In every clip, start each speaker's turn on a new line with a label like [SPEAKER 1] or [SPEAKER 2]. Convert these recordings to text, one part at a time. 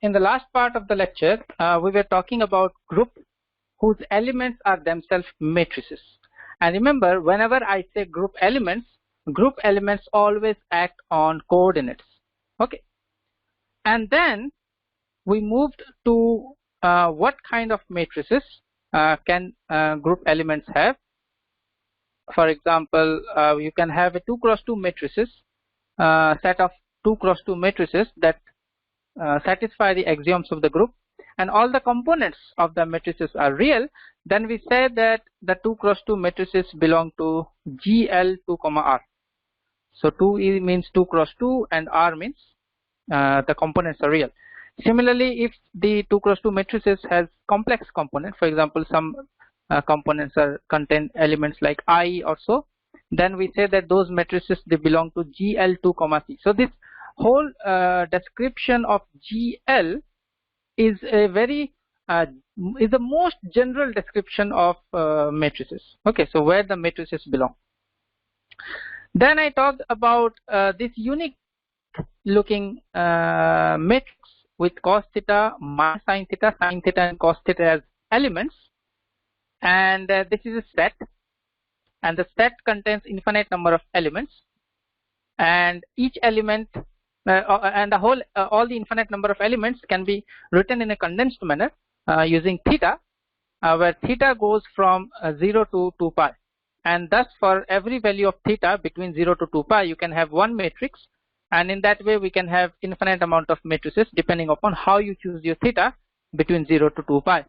[SPEAKER 1] in the last part of the lecture, we were talking about group whose elements are themselves matrices. And remember, whenever I say group elements always act on coordinates. Okay. And then we moved to what kind of matrices can group elements have. For example, you can have a 2 cross 2 matrices, set of 2 cross 2 matrices that satisfy the axioms of the group, and all the components of the matrices are real. Then we say that the 2 cross 2 matrices belong to GL2, R. So 2 means 2 cross 2 and R means the components are real. Similarly, if the 2 cross 2 matrices has complex component, for example, some components contain elements like I or so, then we say that those matrices, they belong to GL2, C. So this whole description of GL is a very is the most general description of matrices. Okay, so where the matrices belong. Then I talked about this unique looking matrix with cos theta, minus sin theta, and cos theta as elements, and this is a set, and the set contains infinite number of elements, and each element and the whole all the infinite number of elements can be written in a condensed manner using theta, where theta goes from 0 to 2 pi, and thus for every value of theta between 0 to 2 pi you can have one matrix, and in that way we can have infinite amount of matrices depending upon how you choose your theta between 0 to 2 pi.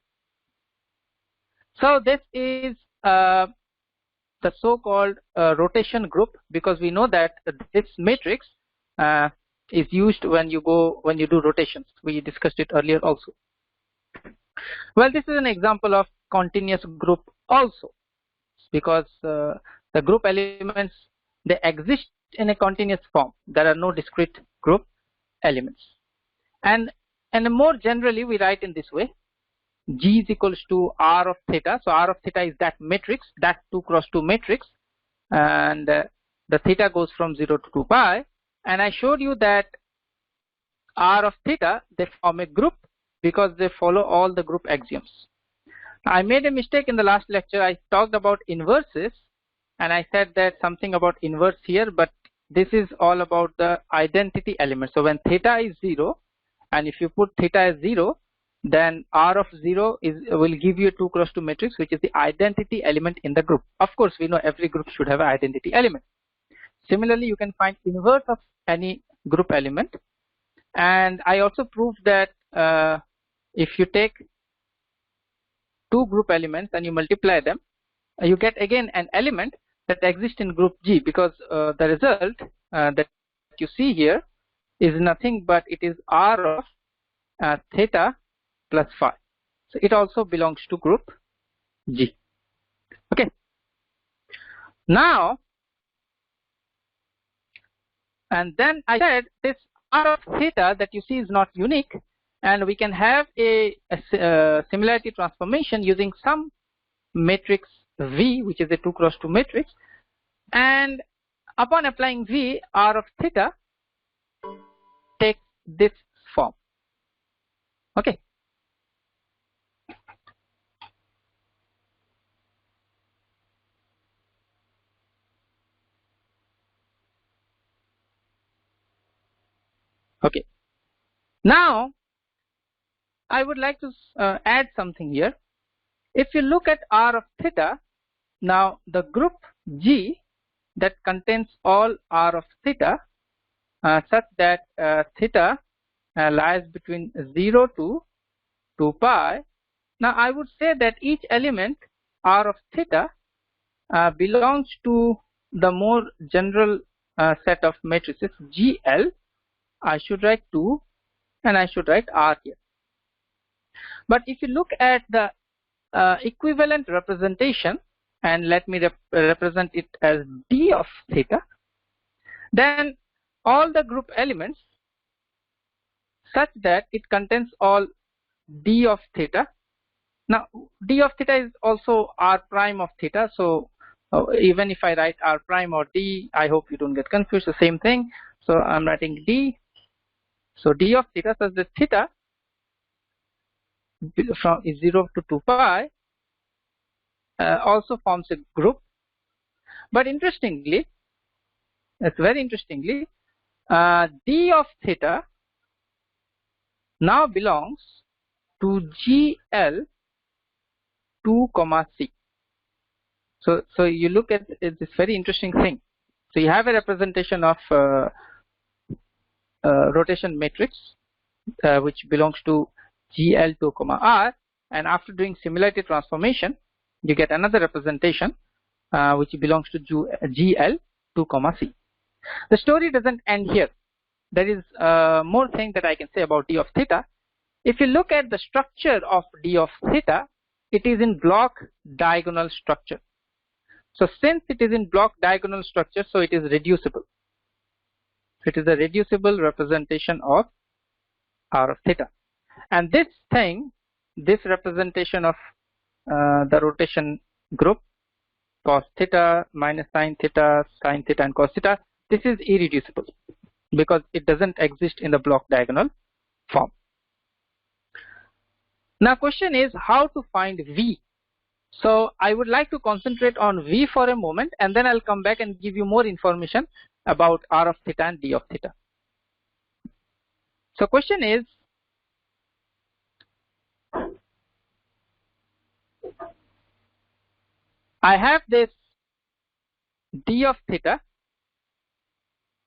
[SPEAKER 1] So this is the so-called rotation group, because we know that this matrix is used when you do rotations. We discussed it earlier also. Well, this is an example of continuous group also, because the group elements, they exist in a continuous form. There are no discrete group elements, and more generally we write in this way: G is equals to R of theta. So R of theta is that matrix, that 2 cross 2 matrix, and the theta goes from 0 to 2 pi. And I showed you that R of theta, they form a group because they follow all the group axioms. I made a mistake in the last lecture. I talked about inverses, and I said that something about inverse here, but this is all about the identity element. So when theta is 0, and if you put theta as 0, then R of 0 will give you a 2 cross 2 matrix, which is the identity element in the group. Of course, we know every group should have an identity element. Similarly, you can find inverse of any group element, and I also proved that if you take 2 group elements and you multiply them, you get again an element that exists in group G, because the result that you see here is nothing but it is R of theta plus phi. So it also belongs to group G. Okay. Now, and then I said this R of theta that you see is not unique, and we can have a similarity transformation using some matrix V, which is a 2 cross 2 matrix, and upon applying V, R of theta takes this form. Okay. Okay. Now, I would like to add something here. If you look at R of theta, now the group G that contains all R of theta such that theta lies between 0 to 2 pi. Now I would say that each element R of theta belongs to the more general set of matrices GL. I should write 2 and I should write R here. But if you look at the equivalent representation, and let me represent it as D of theta, then all the group elements such that it contains all D of theta. Now D of theta is also R prime of theta, so even if I write R prime or D, I hope you don't get confused, the same thing. So I'm writing D. So D of theta such that theta from 0 to 2 pi also forms a group. But interestingly, it's very interestingly, d of theta now belongs to GL 2, C. So you look at this very interesting thing. So you have a representation of rotation matrix which belongs to GL2, R, and after doing similarity transformation, you get another representation which belongs to GL2, C. The story doesn't end here. There is more thing that I can say about d of theta. If you look at the structure of d of theta, it is in block diagonal structure. So since it is in block diagonal structure, so it is reducible. It is a reducible representation of r of theta. And this thing, this representation of the rotation group, cos theta minus sin theta and cos theta, this is irreducible because it doesn't exist in the block diagonal form. Now question is how to find V. So I would like to concentrate on V for a moment, and then I'll come back and give you more information about r of theta and d of theta. So question is, I have this d of theta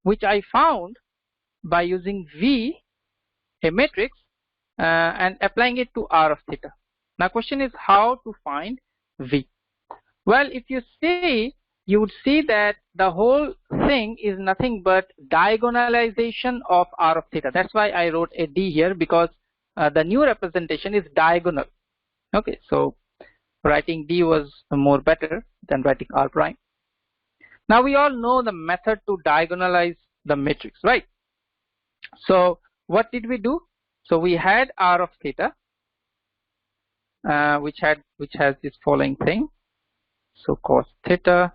[SPEAKER 1] which I found by using V, a matrix, and applying it to r of theta. Now question is how to find V. Well, if you see, you would see that the whole thing is nothing but diagonalization of r of theta. That's why I wrote a d here, because the new representation is diagonal. Okay, so writing d was more better than writing r prime. Now we all know the method to diagonalize the matrix, right? So what did we do? So we had r of theta, which has this following thing. So cos theta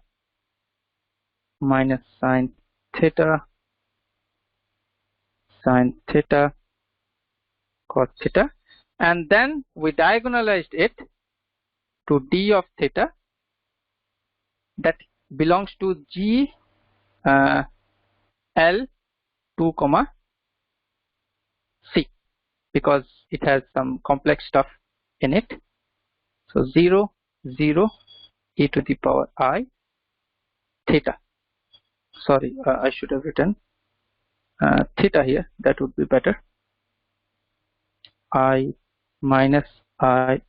[SPEAKER 1] minus sin theta, cos theta, and then we diagonalized it to d of theta that belongs to G L 2, C, because it has some complex stuff in it. So 0, 0, e to the power I theta. Sorry, I should have written theta here. That would be better. I minus I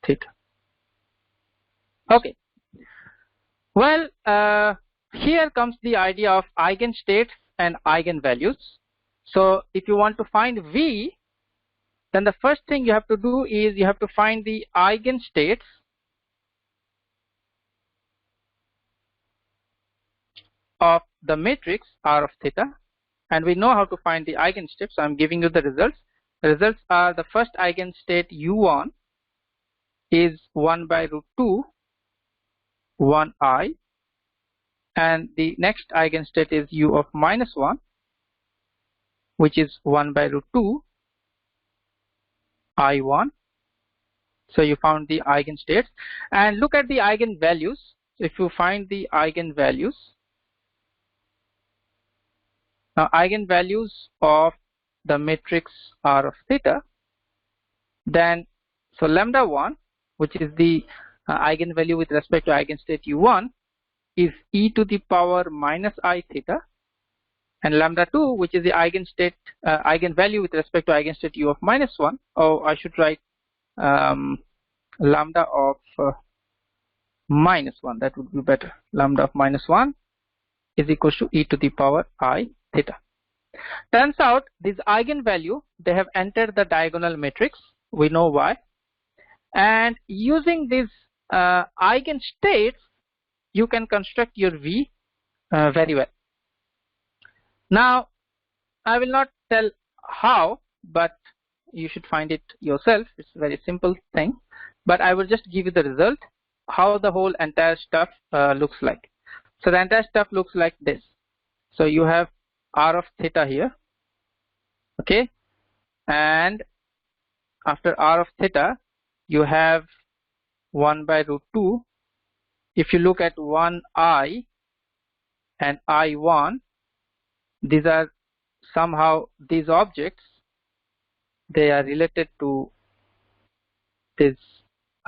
[SPEAKER 1] theta. Okay. Well, here comes the idea of eigenstates and eigenvalues. So if you want to find V, then the first thing you have to do is you have to find the eigenstates of the matrix r of theta, and we know how to find the eigenstates. So I'm giving you the results. The results are, the first eigenstate u1 is 1 by root 2 1i, and the next eigenstate is u of minus 1, which is 1 by root 2 I1. So you found the eigenstates, and look at the eigenvalues. If you find the eigenvalues, now eigenvalues of the matrix r of theta, then so lambda 1, which is the eigenvalue with respect to eigenstate u1, is e to the power minus I theta, and lambda 2, which is the eigenstate eigenvalue with respect to eigenstate u of minus 1, or I should write lambda of minus 1, that would be better. Lambda of minus 1 is equals to e to the power I theta. Turns out this eigenvalue, they have entered the diagonal matrix. We know why. And using these eigenstates, you can construct your V very well. Now, I will not tell how, but you should find it yourself. It's a very simple thing. But I will just give you the result, how the whole entire stuff looks like. So the entire stuff looks like this. So you have r of theta here, okay, and after r of theta, you have 1 by root 2. If you look at 1i and I1, these are somehow these objects, they are related to these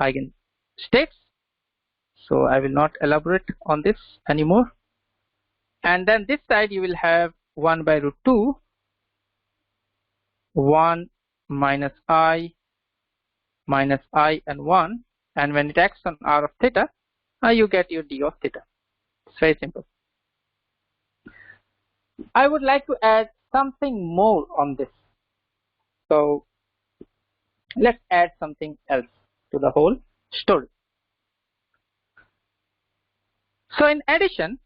[SPEAKER 1] eigenstates. So I will not elaborate on this anymore. And then this side you will have 1 by root 2, 1 minus I and 1, and when it acts on r of theta, you get your d of theta. It's very simple. I would like to add something more on this. So let's add something else to the whole story. So in addition,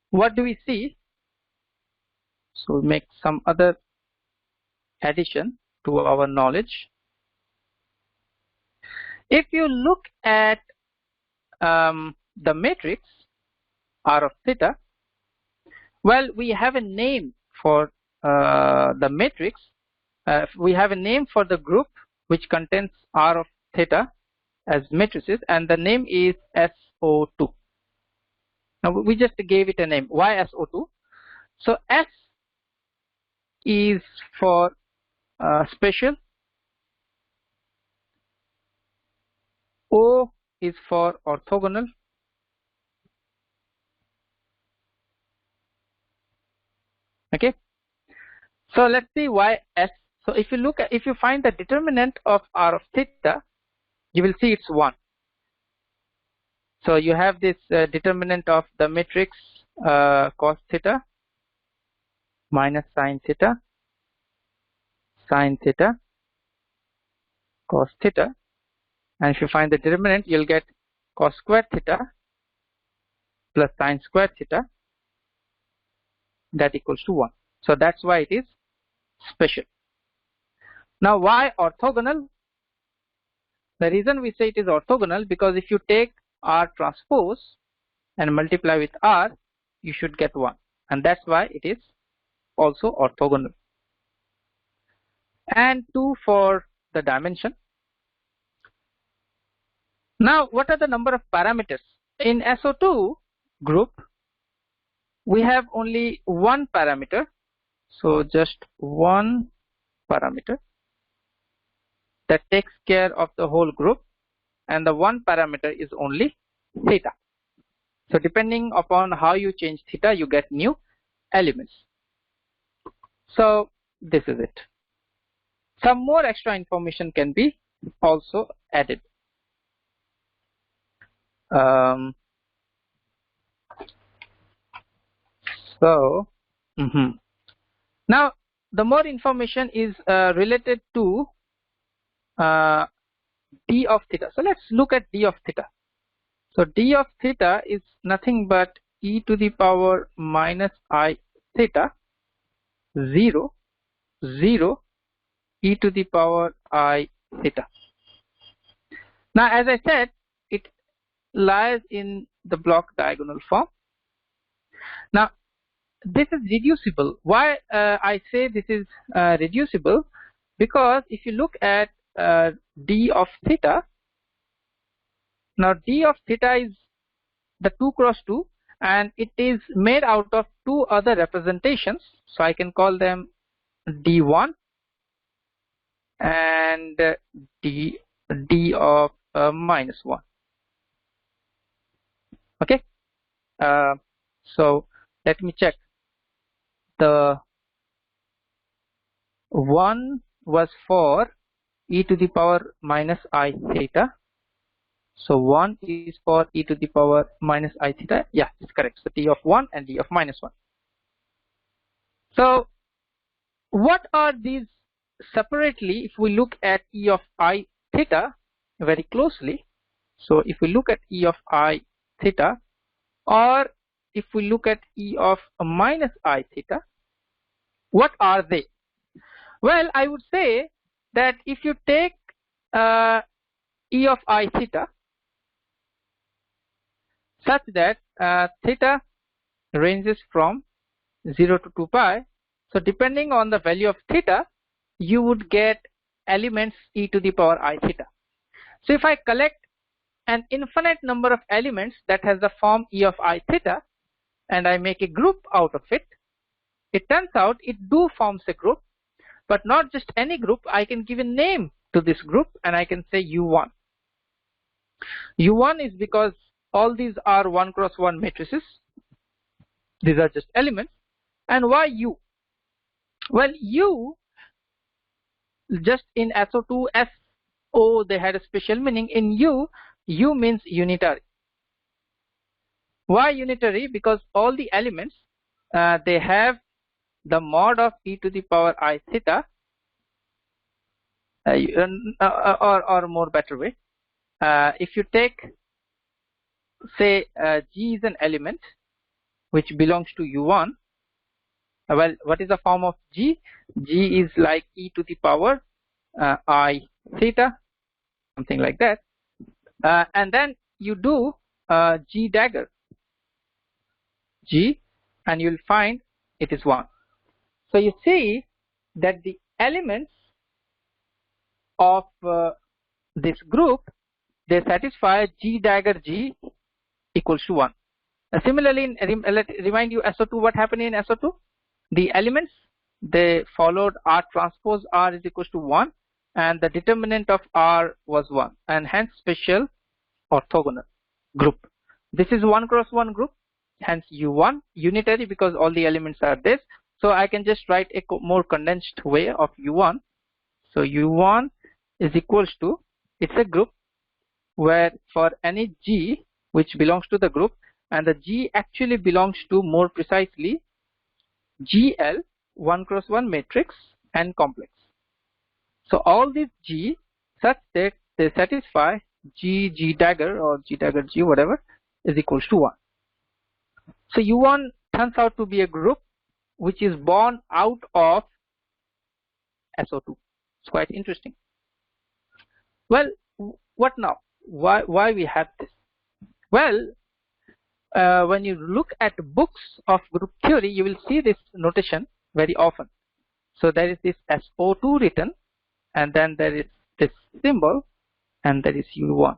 [SPEAKER 1] what do we see? So we make some other addition to our knowledge. If you look at the matrix r of theta, well, we have a name for the matrix. We have a name for the group which contains r of theta as matrices, and the name is SO2. Now we just gave it a name. Why SO2? So S is for special, O is for orthogonal, okay. So let's see why S. So if you find the determinant of r of theta, you will see it's 1. So you have this determinant of the matrix cos theta minus sin theta, cos theta, and if you find the determinant, you'll get cos squared theta plus sin squared theta, that equals to 1. So that's why it is special. Now why orthogonal? The reason we say it is orthogonal, because if you take r transpose and multiply with r, you should get 1, and that's why it is also orthogonal. And 2 for the dimension. Now what are the number of parameters? In SO2 group, we have only one parameter, so just one parameter that takes care of the whole group, and the one parameter is only theta. So depending upon how you change theta, you get new elements. So this is it. Some more extra information can be also added. Now the more information is related to d of theta. So let's look at d of theta. So d of theta is nothing but e to the power minus I theta 0 0 e to the power I theta. Now as I said, it lies in the block diagonal form. Now this is reducible. Why I say this is reducible? Because if you look at d of theta, now d of theta is the 2 cross 2, and it is made out of two other representations. So I can call them d1 and d of minus 1. Okay. So let me check. The 1 was for e to the power minus I theta. So 1 is for e to the power minus I theta. Yeah, it's correct. So d of 1 and d of minus 1. So what are these separately? If we look at e of I theta very closely, so if we look at e of I theta, or if we look at e of minus I theta, what are they? Well, I would say that if you take e of I theta such that theta ranges from 0 to 2 pi, so depending on the value of theta, you would get elements e to the power I theta. So if I collect an infinite number of elements that has the form e of I theta and I make a group out of it, it turns out it forms a group, but not just any group. I can give a name to this group and I can say U1. U1 is because all these are 1 cross 1 matrices. These are just elements. And why U? Well, U, just in SO2, SO, they had a special meaning. In U means unitary. Why unitary? Because all the elements, they have the mod of e to the power I theta, or more better way. If you take, say, G is an element which belongs to U1. Well, what is the form of G? G is like e to the power I theta, something like that. And then you do G dagger G, and you'll find it is 1. So you see that the elements of this group, they satisfy G dagger G equals to 1. Similarly, remind you SO2, what happened in SO2? The elements, they followed R transpose R is equals to 1, and the determinant of R was 1, and hence special orthogonal group. This is 1 cross 1 group, hence U1, unitary because all the elements are this. So I can just write a more condensed way of U1. So U1 is equals to, it's a group where for any G which belongs to the group, and the G actually belongs to, more precisely, GL, 1 cross 1 matrix and complex. So all these G such that they satisfy G dagger or G dagger G, whatever, is equals to 1. So U1 turns out to be a group which is born out of SO2. It's quite interesting. Well, what now? Why we have this? Well, when you look at books of group theory, you will see this notation very often. So there is this SO2 written, and then there is this symbol, and there is U1.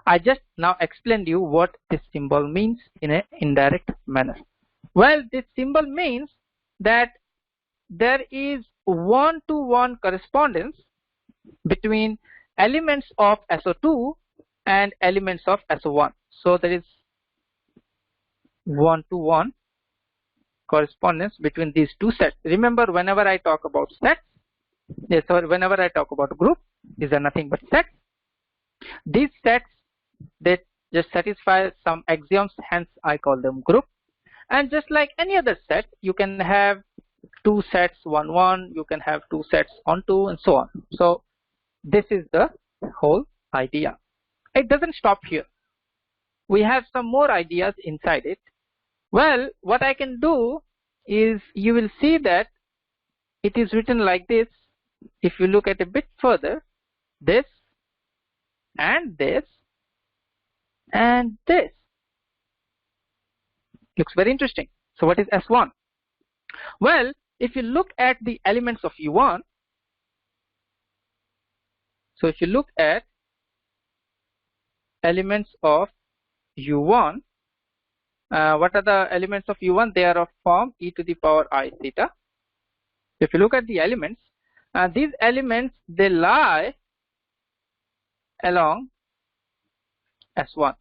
[SPEAKER 1] I just now explained you what this symbol means in an indirect manner. Well, this symbol means that there is one-to-one correspondence between elements of SO2 and elements of SO1. So there is one-to-one correspondence between these two sets. Remember, whenever I talk about sets, whenever I talk about group, these are nothing but sets. These sets, they just satisfy some axioms, hence I call them group. And just like any other set, you can have two sets 1 1, you can have two sets on 2, and so on. So this is the whole idea. It doesn't stop here. We have some more ideas inside it. Well, what I can do is, you will see that it is written like this. If you look at a bit further, this and this and this looks very interesting. So what is S1? Well, if you look at the elements of U1, so if you look at elements of U1, what are the elements of U1? They are of form e to the power I theta. If you look at the elements, these elements, they lie along S1.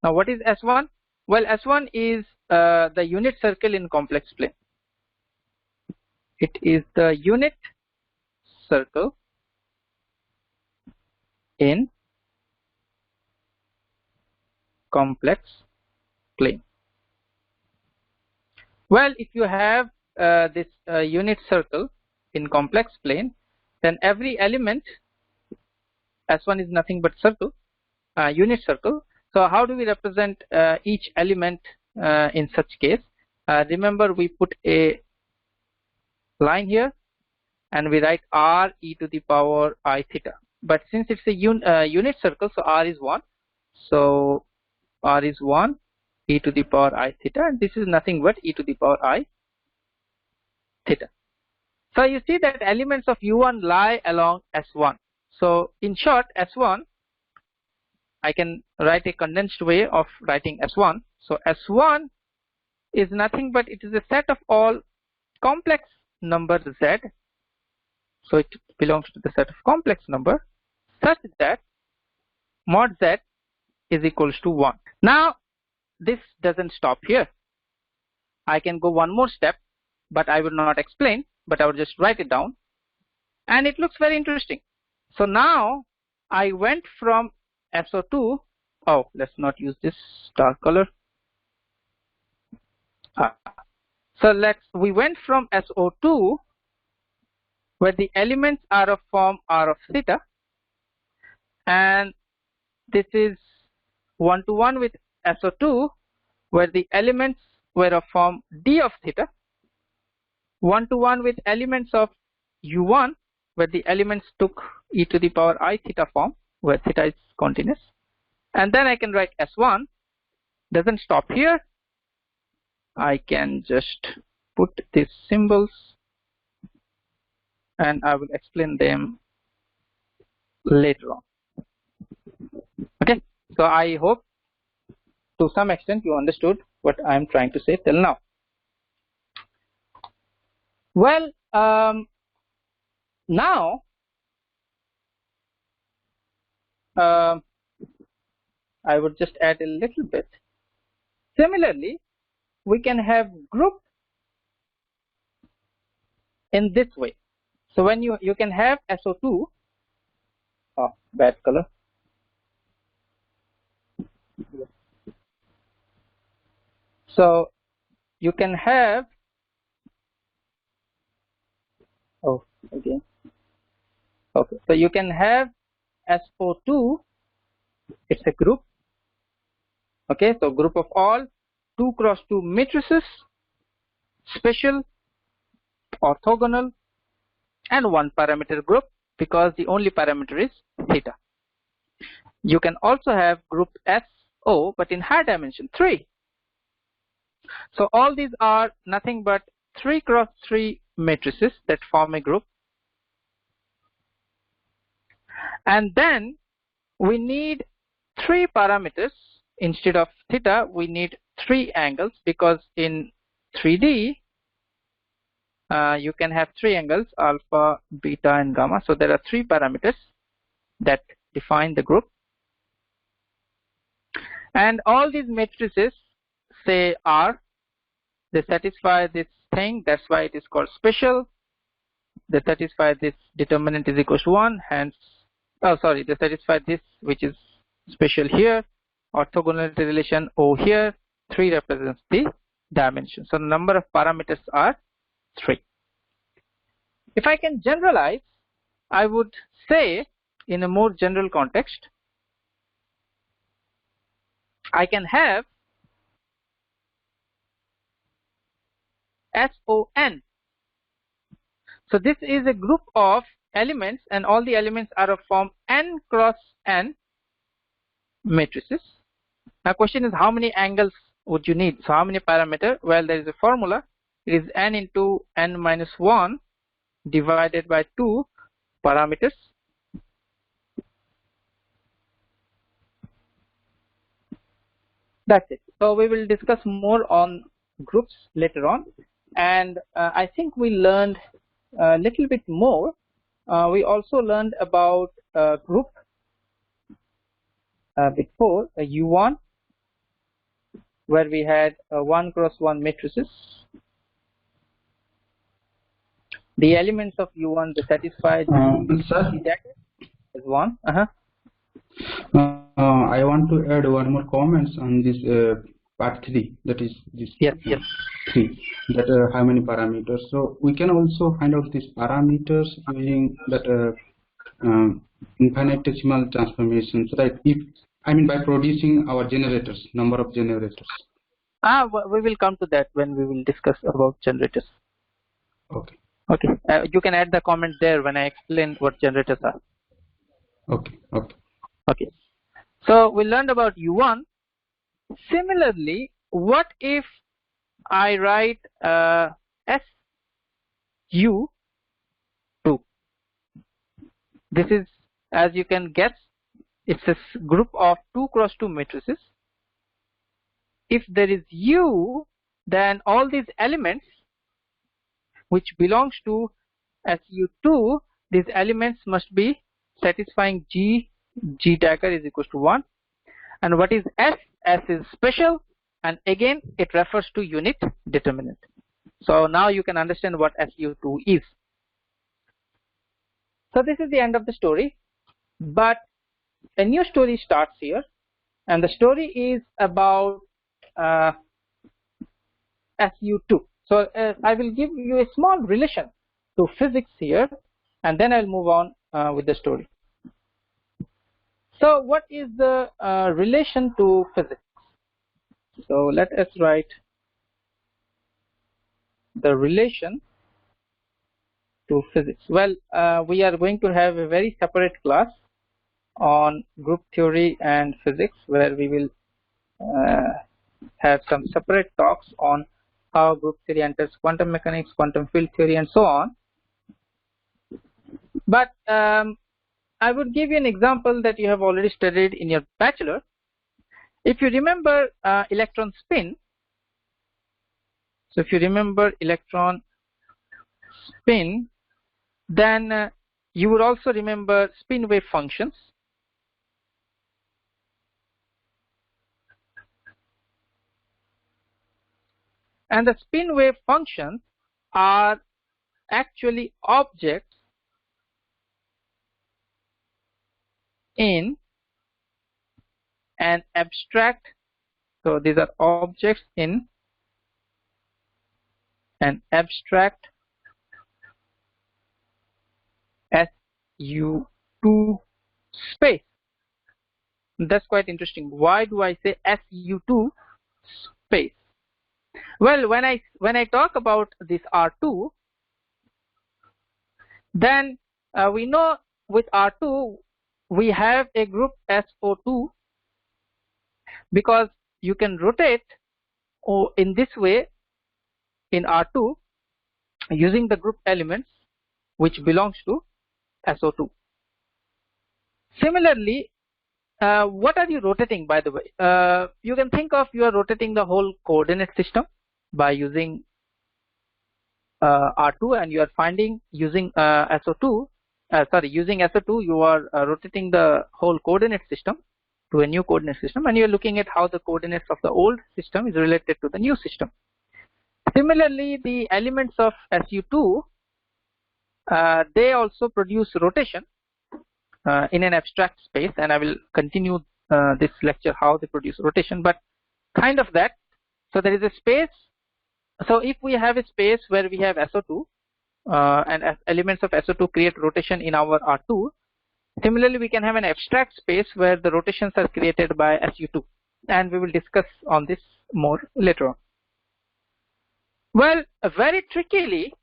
[SPEAKER 1] Now what is S1? Well, S1 is the unit circle in complex plane. It is the unit circle in complex plane. Well, if you have this unit circle in complex plane, then every element, S1 is nothing but circle, unit circle. So how do we represent each element in such case? Remember, we put a line here and we write R e to the power I theta. But since it's a unit circle, so R is 1. So R is 1 e to the power I theta, and this is nothing but e to the power I theta. So you see that elements of U1 lie along S1. So in short, S1, I can write a condensed way of writing S1. So S1 is nothing but it is a set of all complex numbers Z. So it belongs to the set of complex number such that mod Z is equals to 1. Now this doesn't stop here. I can go one more step, but I will not explain, but I will just write it down, and it looks very interesting. So now I went from SO2, oh, let's not use this dark color. So we went from SO2 where the elements are of form R of theta, and this is 1-to-1 with SO2 where the elements were of form D of theta, 1-to-1 with elements of U1 where the elements took e to the power I theta form where theta is continuous, and then I can write S1. Doesn't stop here. I can just put these symbols and I will explain them later on. Okay, so I hope to some extent you understood what I am trying to say till now. Well, now I would just add a little bit. Similarly, we can have group in this way. So when you can have SO2, oh, bad color. So you can have, oh, again. Okay, so you can have SO2, it's a group. Okay, so group of all 2 cross 2 matrices, special, orthogonal, and 1 parameter group because the only parameter is theta. You can also have group SO but in higher dimension 3. So all these are nothing but 3 cross 3 matrices that form a group. And then we need 3 parameters. Instead of theta, we need 3 angles because in 3D you can have 3 angles, alpha, beta, and gamma. So there are 3 parameters that define the group. And all these matrices say R. They satisfy this thing. That's why it is called special. They satisfy this determinant is equal to 1. Hence, oh sorry, they satisfy this which is special here. Orthogonality relation O here. 3 represents the dimension. So the number of parameters are 3. If I can generalize, I would say in a more general context, I can have SON. So this is a group of elements and all the elements are of form n cross n matrices. Now question is how many angles would you need? So how many parameter? Well, there is a formula. It is n into n minus 1 divided by 2 parameters. That's it. So we will discuss more on groups later on, and I think we learned a little bit more. We also learned about group before U1 where we had 1 cross 1 matrices. The elements of U1 they satisfy the as 1.
[SPEAKER 2] I want to add one more comments on this part 3, that is this
[SPEAKER 1] yes
[SPEAKER 2] 3, that how many parameters. So we can also find out these parameters using that infinitesimal transformations, right? If I mean by producing our generators, number of generators.
[SPEAKER 1] We will come to that when we will discuss about generators.
[SPEAKER 2] Okay.
[SPEAKER 1] Okay. You can add the comment there when I explain what generators are.
[SPEAKER 2] Okay. Okay.
[SPEAKER 1] Okay. So we learned about U1. Similarly, what if I write SU This is, as you can guess, it's a group of 2 cross 2 matrices. If there is U, then all these elements which belongs to SU2, these elements must be satisfying G dagger is equals to 1. And what is S? S is special, and again it refers to unit determinant. So now you can understand what SU2 is. So this is the end of the story, but a new story starts here, and the story is about SU2. So I will give you a small relation to physics here, and then I'll move on with the story. So what is the relation to physics? So let us write the relation to physics. Well, we are going to have a very separate class on group theory and physics, where we will have some separate talks on how group theory enters quantum mechanics, quantum field theory, and so on. But I would give you an example that you have already studied in your bachelor. If you remember electron spin, so if you remember electron spin, then you would also remember spin wave functions. And the spin wave functions are actually objects in an abstract, so these are objects in an abstract SU2 space. That's quite interesting. Why do I say SU2 space? Well, when I talk about this R2, then we know with R2 we have a group SO2, because you can rotate in this way in R2 using the group elements which belongs to SO2. Similarly, what are you rotating, by the way? You can think of, you are rotating the whole coordinate system by using R2, and you are finding using using SO2 you are rotating the whole coordinate system to a new coordinate system, and you are looking at how the coordinates of the old system is related to the new system. Similarly, the elements of SU2 they also produce rotation in an abstract space, and I will continue this lecture how they produce rotation, but kind of that. So there is a space. So if we have a space where we have SO2 and elements of SO2 create rotation in our R2, similarly we can have an abstract space where the rotations are created by SU2, and we will discuss on this more later on. Well, very trickily,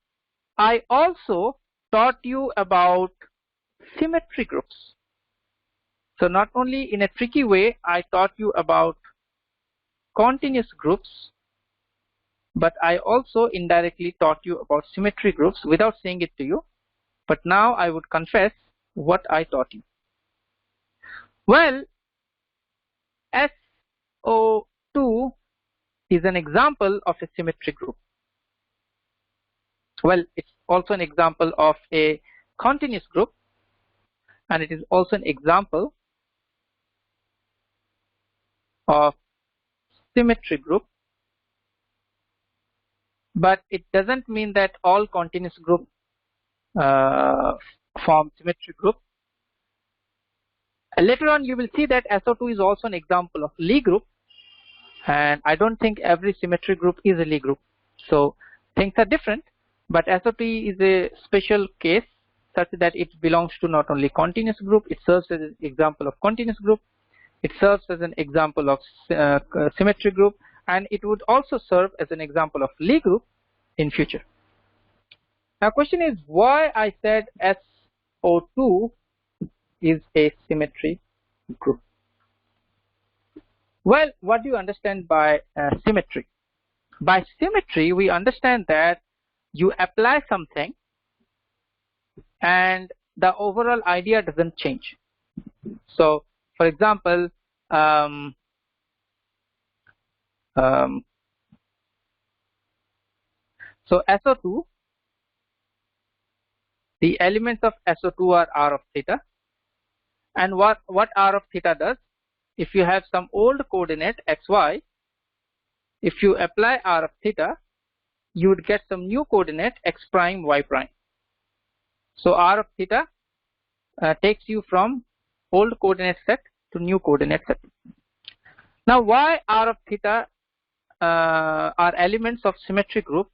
[SPEAKER 1] I also taught you about symmetry groups. So not only in a tricky way I taught you about continuous groups, but I also indirectly taught you about symmetry groups without saying it to you. But now I would confess what I taught you. Well, SO2 is an example of a symmetry group. Well, it's also an example of a continuous group, and it is also an example of symmetry group. But it doesn't mean that all continuous group form symmetry group. Later on you will see that SO2 is also an example of Lie group, and I don't think every symmetry group is a Lie group. So things are different, but SO2 is a special case such that it belongs to not only continuous group, it serves as an example of continuous group, it serves as an example of symmetry group, and it would also serve as an example of Lie group in future. Now question is why I said SO2 is a symmetry group. Well, what do you understand by symmetry? By symmetry we understand that you apply something and the overall idea doesn't change. So for example, so SO2, the elements of SO2 are R of theta, and what R of theta does, if you have some old coordinate xy, if you apply R of theta, you would get some new coordinate x prime y prime. So R of theta takes you from old coordinate set to new coordinate set. Now why R of theta are elements of symmetry group?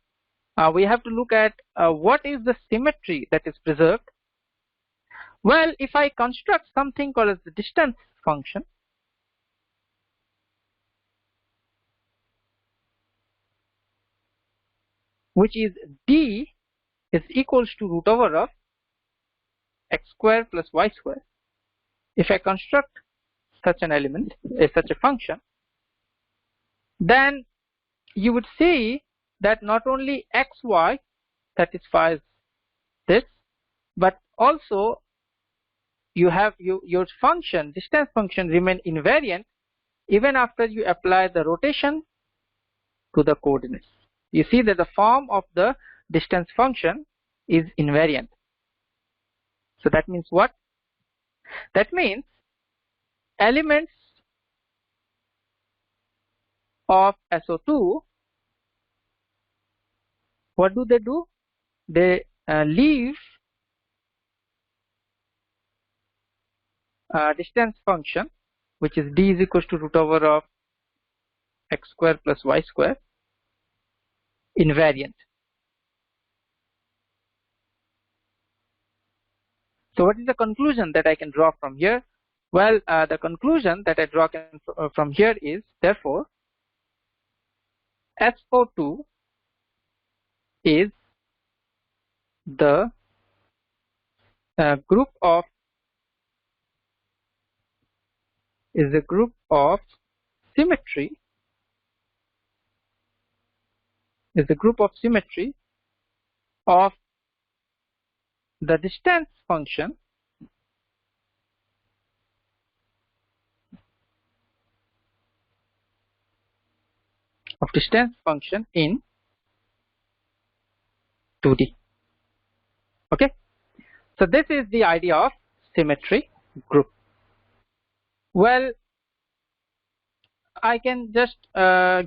[SPEAKER 1] We have to look at what is the symmetry that is preserved. Well, if I construct something called as the distance function, which is d is equals to root over of x square plus y square. If I construct such an element, such a function, then you would see that not only xy satisfies this, but also you have your function, distance function, remain invariant even after you apply the rotation to the coordinates. You see that the form of the distance function is invariant. So that means what? That means elements of SO2, what do? They leave distance function, which is d is equals to root over of x square plus y square, invariant. So what is the conclusion that I can draw from here? Well, the conclusion that I draw from here is, therefore, SO2 is the group of symmetry, of the distance function in 2D. Okay, so this is the idea of symmetry group. Well, I can just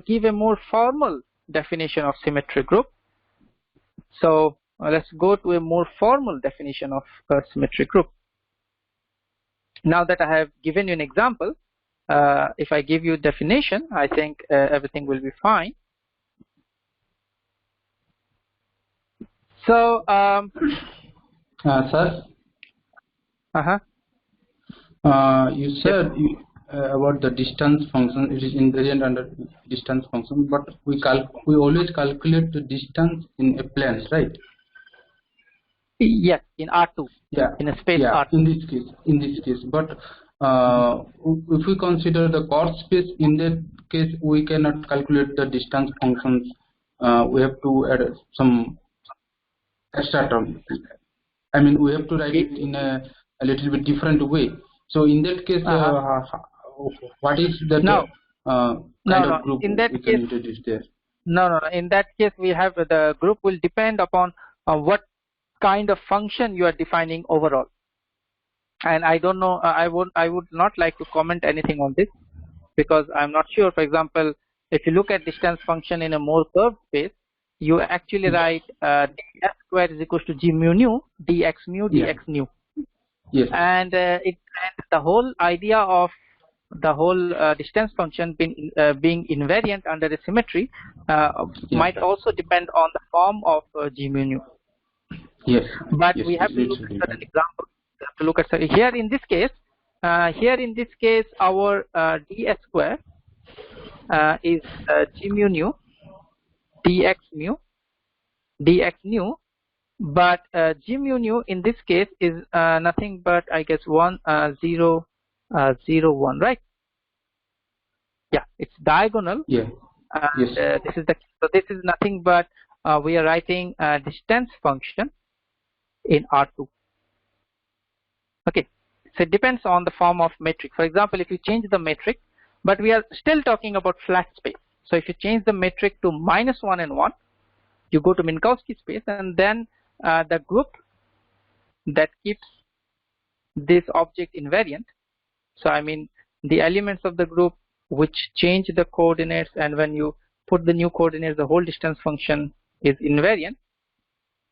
[SPEAKER 1] give a more formal definition of symmetry group. So let's go to a more formal definition of a symmetry group. Now that I have given you an example, if I give you definition, I think everything will be fine. So
[SPEAKER 2] sir, you said about the distance function, it is invariant under distance function, but we always calculate the distance in a plane, right?
[SPEAKER 1] Yes, in R2.
[SPEAKER 2] Yeah,
[SPEAKER 1] in a space
[SPEAKER 2] yeah,
[SPEAKER 1] R2.
[SPEAKER 2] in this case, but if we consider the chord space, in that case we cannot calculate the distance functions. We have to add some extra term. I mean, we have to write it in a little bit different way. So in that case, what is that kind of group
[SPEAKER 1] in that
[SPEAKER 2] we
[SPEAKER 1] case,
[SPEAKER 2] can introduce there?
[SPEAKER 1] No. In that case, we have the group will depend upon what kind of function you are defining overall. And I don't know. I would not like to comment anything on this because I'm not sure. For example, if you look at distance function in a more curved space, you actually write ds square is equals to g mu nu dx mu dx nu.
[SPEAKER 2] Yes.
[SPEAKER 1] And the whole idea of the whole distance function being invariant under a symmetry might also depend on the form of g mu nu.
[SPEAKER 2] Yes.
[SPEAKER 1] But
[SPEAKER 2] yes,
[SPEAKER 1] we have to look at certain examples. We have to look at here in this case, our ds square is g mu nu dx nu, but g mu nu in this case is nothing but, I guess, 1 0 0 1, right? Yeah, it's diagonal.
[SPEAKER 2] Yeah. Yes.
[SPEAKER 1] This is nothing but we are writing a distance function in R2. Okay, so it depends on the form of metric. For example, if you change the metric, but we are still talking about flat space. So if you change the metric to -1 and 1, you go to Minkowski space, and then the group that keeps this object invariant. So I mean the elements of the group which change the coordinates, and when you put the new coordinates, the whole distance function is invariant.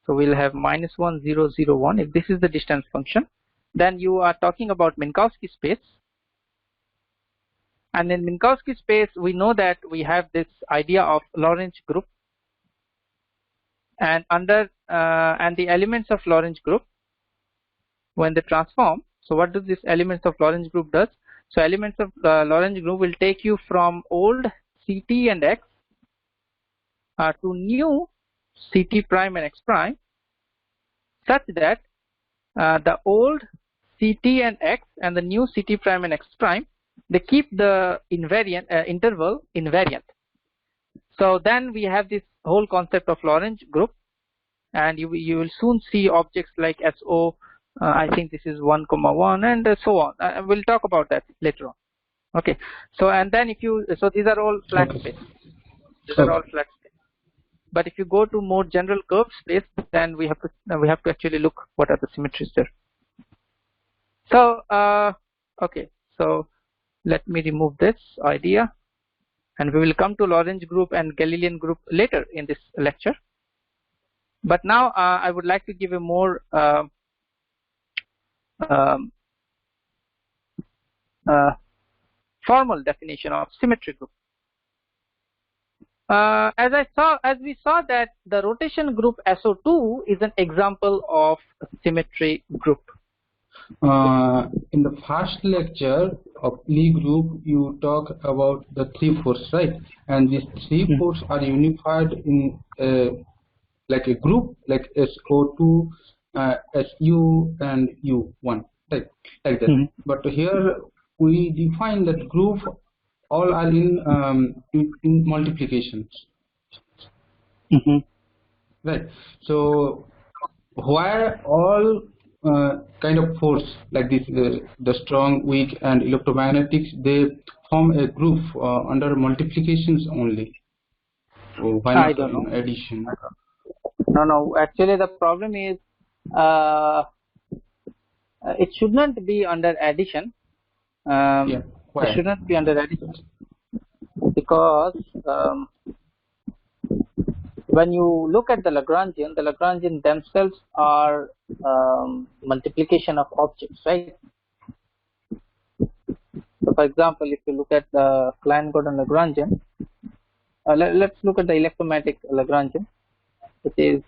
[SPEAKER 1] So we'll have -1 0 0 1. If this is the distance function, then you are talking about Minkowski space. And in Minkowski space, we know that we have this idea of Lorentz group, and and the elements of Lorentz group, when they transform. So what do these elements of Lorentz group does? So elements of Lorentz group will take you from old Ct and x to new Ct prime and x prime, such that the old Ct and x and the new Ct prime and x prime, they keep the invariant interval invariant. So then we have this whole concept of Lorentz group, and you will soon see objects like SO. I think this is 1, 1, and so on. We'll talk about that later on. Okay. So and then so these are all flat space. These are all flat space. But if you go to more general curved space, then we have to actually look what are the symmetries there. So okay. So let me remove this idea, and we will come to Lorentz group and Galilean group later in this lecture. But now I would like to give a more formal definition of symmetry group. As we saw that the rotation group SO2 is an example of a symmetry group.
[SPEAKER 2] In the first lecture of Lie group, you talk about the 3 forces, right? And these 3 forces are unified in like a group, like SO2, SU, and U1, right? Like that. But here we define that group all are in multiplications. Right. So why all kind of force like this, the strong, weak, and electromagnetics, they form a group under multiplications only? Why not in addition?
[SPEAKER 1] No. Actually, the problem is it should not be under addition.
[SPEAKER 2] Yeah. Why?
[SPEAKER 1] It should not be under addition because when you look at the Lagrangian themselves are multiplication of objects, right? So, for example, if you look at the Klein-Gordon Lagrangian, let's look at the electromagnetic Lagrangian, which is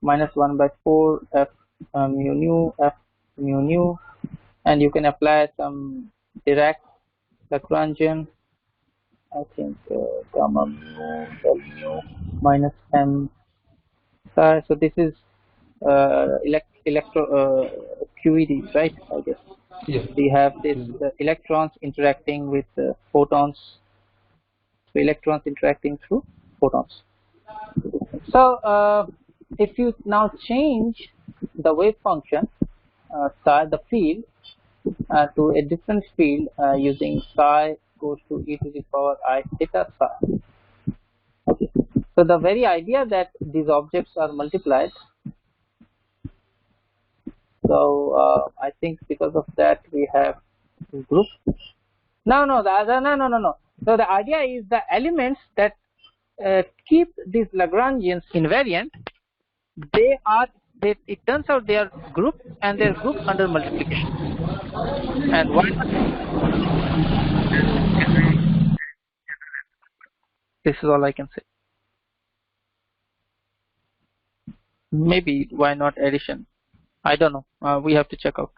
[SPEAKER 1] -1/4 f mu nu f mu nu, and you can apply some Dirac Lagrangian. I think gamma mu del mu minus m psi. So this is QED, right? I guess.
[SPEAKER 2] Yes.
[SPEAKER 1] We have this electrons interacting with photons. So electrons interacting through photons. So if you now change the wave function psi, the field, to a different field using psi goes to e to the power I theta psi. Okay. So the very idea that these objects are multiplied. So I think because of that we have group. No. So the idea is the elements that keep these Lagrangians invariant. It turns out they are grouped, and they're grouped under multiplication. And why not? This is all I can say. Maybe why not addition? I don't know. We have to check out.